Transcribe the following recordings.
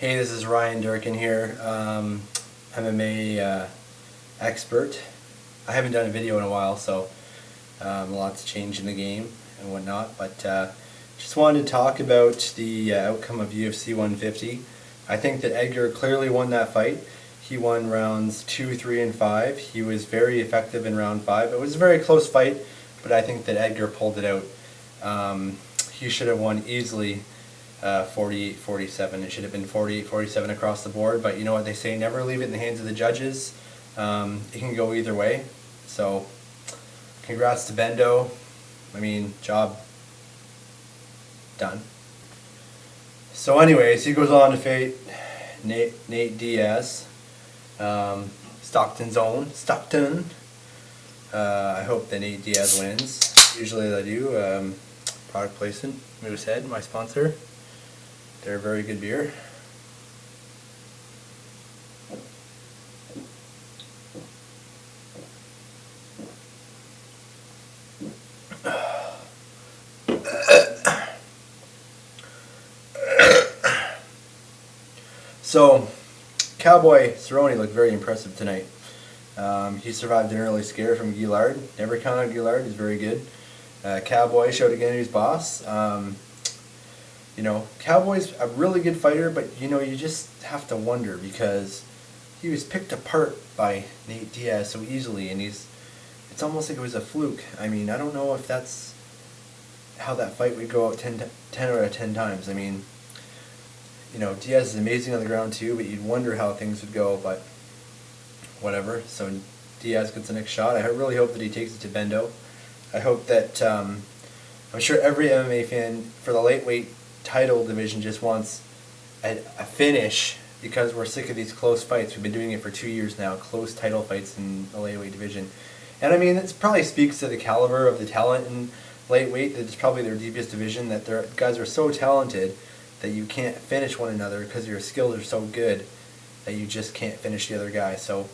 Hey, this is Ryan Durkin here, MMA expert. I haven't done a video in a while, so lots changed in the game and whatnot, but just wanted to talk about the outcome of UFC 150. I think that Edgar clearly won that fight. He won rounds 2, 3, and 5. He was very effective in round 5. It was a very close fight, but I think that Edgar pulled it out. He should have won easily 48-47. It should have been 48-47 across the board, but you know what they say, never leave it in the hands of the judges. It can go either way. So congrats to Bendo. I mean, job done. So anyways, he goes on to fight Nate Diaz, Stockton's own Stockton. I hope that Nate Diaz wins. Usually they do. Product placement, Moosehead, my sponsor. They're a very good beer. So, Cowboy Cerrone looked very impressive tonight. He survived an early scare from Gillard. Never count out Gillard, he's very good. Cowboy showed again who's boss. You know, Cowboy's a really good fighter, but you know, you just have to wonder because he was picked apart by Nate Diaz so easily, and it's almost like it was a fluke. I mean, I don't know if that's how that fight would go out 10 out of 10 times. I mean, you know, Diaz is amazing on the ground too, but you'd wonder how things would go, but whatever. So Diaz gets the next shot. I really hope that he takes it to Bendo. I hope that, I'm sure every MMA fan for the lightweight title division just wants a finish because we're sick of these close fights. We've been doing it for 2 years now, close title fights in the lightweight division. And I mean, it probably speaks to the caliber of the talent in lightweight. It's probably their deepest division, that their guys are so talented that you can't finish one another because your skills are so good that you just can't finish the other guy. So,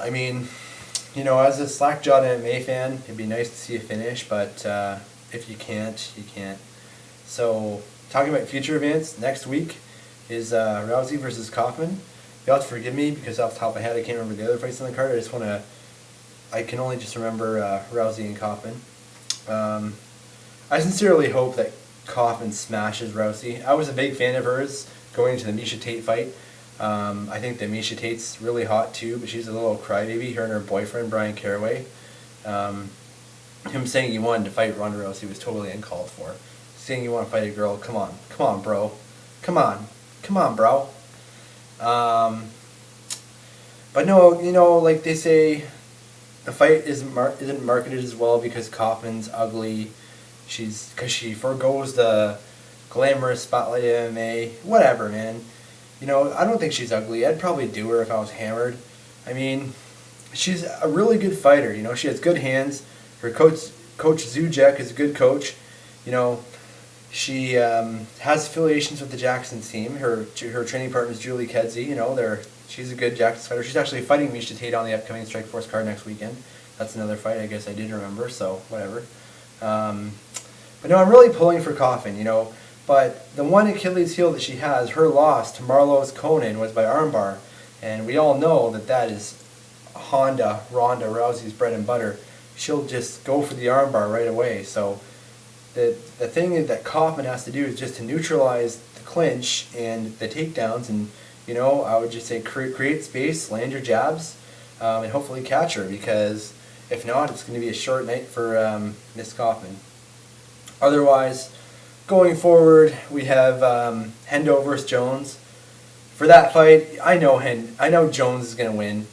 I mean, you know, as a slack-jawed MMA fan, it'd be nice to see a finish, but if you can't, you can't. So, talking about future events, next week is Rousey versus Kaufman. You'll have to forgive me because off the top of my head I can't remember the other fights on the card. I can only just remember Rousey and Kaufman. I sincerely hope that Kaufman smashes Rousey. I was a big fan of hers going into the Miesha Tate fight. I think that Miesha Tate's really hot too, but she's a little crybaby. Her and her boyfriend, Brian Caraway. Him saying he wanted to fight Ronda Rousey was totally uncalled for. Saying you want to fight a girl, come on, bro. Come on, bro. But no, you know, like they say, the fight isn't marketed as well because Kaufman's ugly. Because she forgoes the glamorous spotlight of MMA. Whatever, man. You know, I don't think she's ugly. I'd probably do her if I was hammered. I mean, she's a really good fighter. You know, she has good hands. Her coach Zuzek is a good coach. You know, she has affiliations with the Jackson's team. Her training partner is Julie Kedzie. You know, she's a good Jackson's fighter. She's actually fighting Miesha Tate on the upcoming Strikeforce card next weekend. That's another fight I guess I did remember, so whatever. But no, I'm really pulling for Kaufman, you know. But the one Achilles heel that she has, her loss to Marloes Conan, was by armbar. And we all know that is Ronda Rousey's bread and butter. She'll just go for the armbar right away. So the thing that Kaufman has to do is just to neutralize the clinch and the takedowns. And, you know, I would just say create space, land your jabs, and hopefully catch her. Because if not, it's going to be a short night for Miss Kaufman. Otherwise, going forward, we have Hendo versus Jones. For that fight, I know Jones is going to win,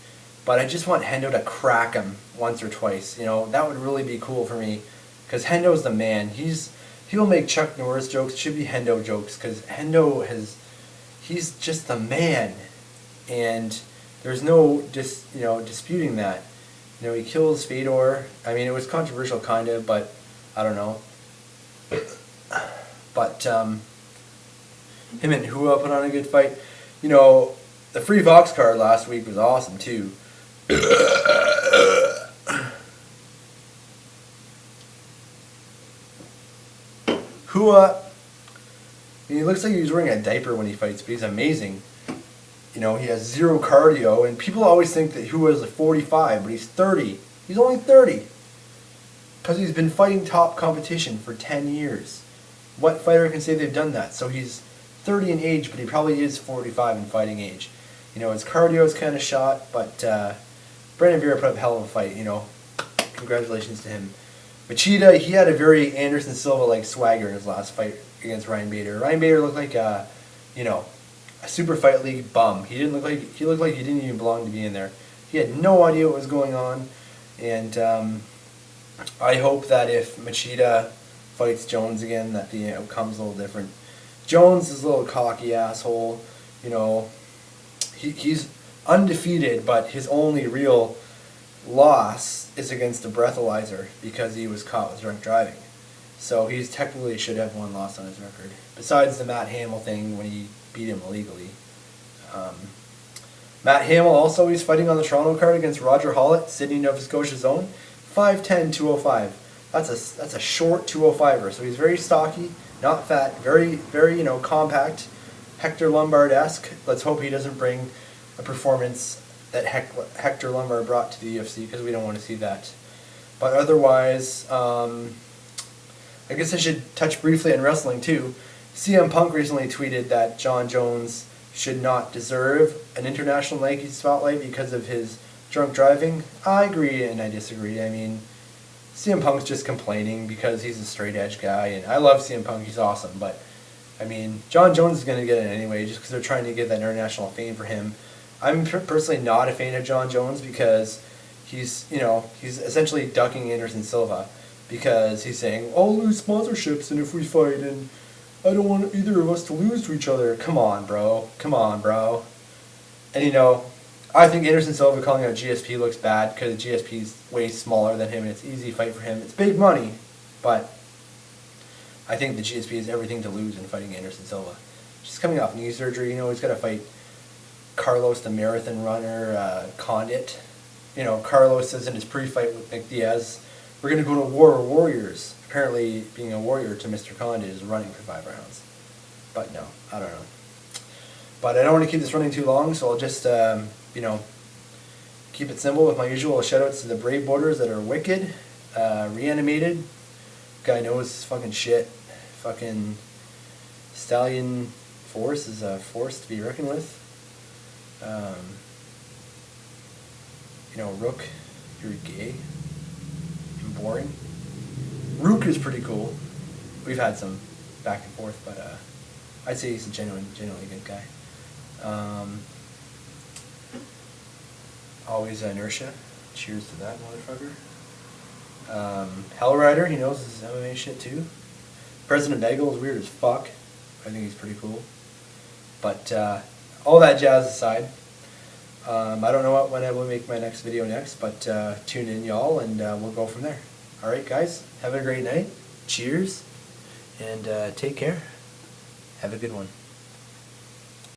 but I just want Hendo to crack him once or twice. You know, that would really be cool for me, because Hendo's the man. He'll make Chuck Norris jokes. It should be Hendo jokes, because he's just the man, and there's no disputing that. You know, he kills Fedor. I mean, it was controversial, kind of, but I don't know. But him and Hua put on a good fight. You know, the free Vox card last week was awesome too. Hua He looks like he's wearing a diaper when he fights, but he's amazing. You know, he has zero cardio, and people always think that he was 45, but he's 30. He's only 30. Because he's been fighting top competition for 10 years. What fighter can say they've done that? So he's 30 in age, but he probably is 45 in fighting age. You know, his cardio is kind of shot, but Brandon Vera put up a hell of a fight, you know. Congratulations to him. Machida, he had a very Anderson Silva-like swagger in his last fight against Ryan Bader. Ryan Bader looked like a super fight league bum. He looked like he didn't even belong to be in there. He had no idea what was going on, and I hope that if Machida fights Jones again, that the outcome's a little different. Jones is a little cocky asshole. You know, he's undefeated, but his only real loss is against the breathalyzer because he was caught with drunk driving. So he technically should have one loss on his record. Besides the Matt Hamill thing when he beat him illegally. Matt Hamill also, he's fighting on the Toronto card against Roger Hollett, Sydney, Nova Scotia zone. 5'10", 205. That's a short 205er. So he's very stocky, not fat, very, very, compact, Hector Lombard-esque. Let's hope he doesn't bring a performance that Hector Lombard brought to the UFC, because we don't want to see that. But otherwise, I guess I should touch briefly on wrestling too. CM Punk recently tweeted that John Jones should not deserve an international Nike spotlight because of his drunk driving. I agree and I disagree. I mean, CM Punk's just complaining because he's a straight edge guy, and I love CM Punk, he's awesome, but I mean, John Jones is going to get it anyway just because they're trying to get that international fame for him. I'm personally not a fan of John Jones because he's essentially ducking Anderson Silva because he's saying, I'll lose sponsorships and if we fight, and I don't want either of us to lose to each other. Come on, bro. Come on, bro. And I think Anderson Silva calling out GSP looks bad because GSP's way smaller than him and it's an easy fight for him. It's big money, but I think the GSP has everything to lose in fighting Anderson Silva. Just coming off knee surgery, he's got to fight Carlos, the marathon runner, Condit. Carlos says in his pre-fight with Nick Diaz, we're going to go to war with warriors. Apparently, being a warrior to Mr. Condit is running for 5 rounds. But no, I don't know. But I don't want to keep this running too long, so I'll just, keep it simple with my usual shout-outs to the braveboarders that are wicked, reanimated. Guy knows his fucking shit. Fucking Stallion Force is a force to be reckoned with. Rook, you're gay and boring. Rook is pretty cool. We've had some back and forth, but I'd say he's a genuinely good guy. Always inertia. Cheers to that motherfucker. Hellrider, he knows his MMA shit too. President Bagel is weird as fuck. I think he's pretty cool. But all that jazz aside, I don't know when I will make my next video next, but tune in, y'all, and we'll go from there. Alright, guys, have a great night. Cheers, and take care. Have a good one.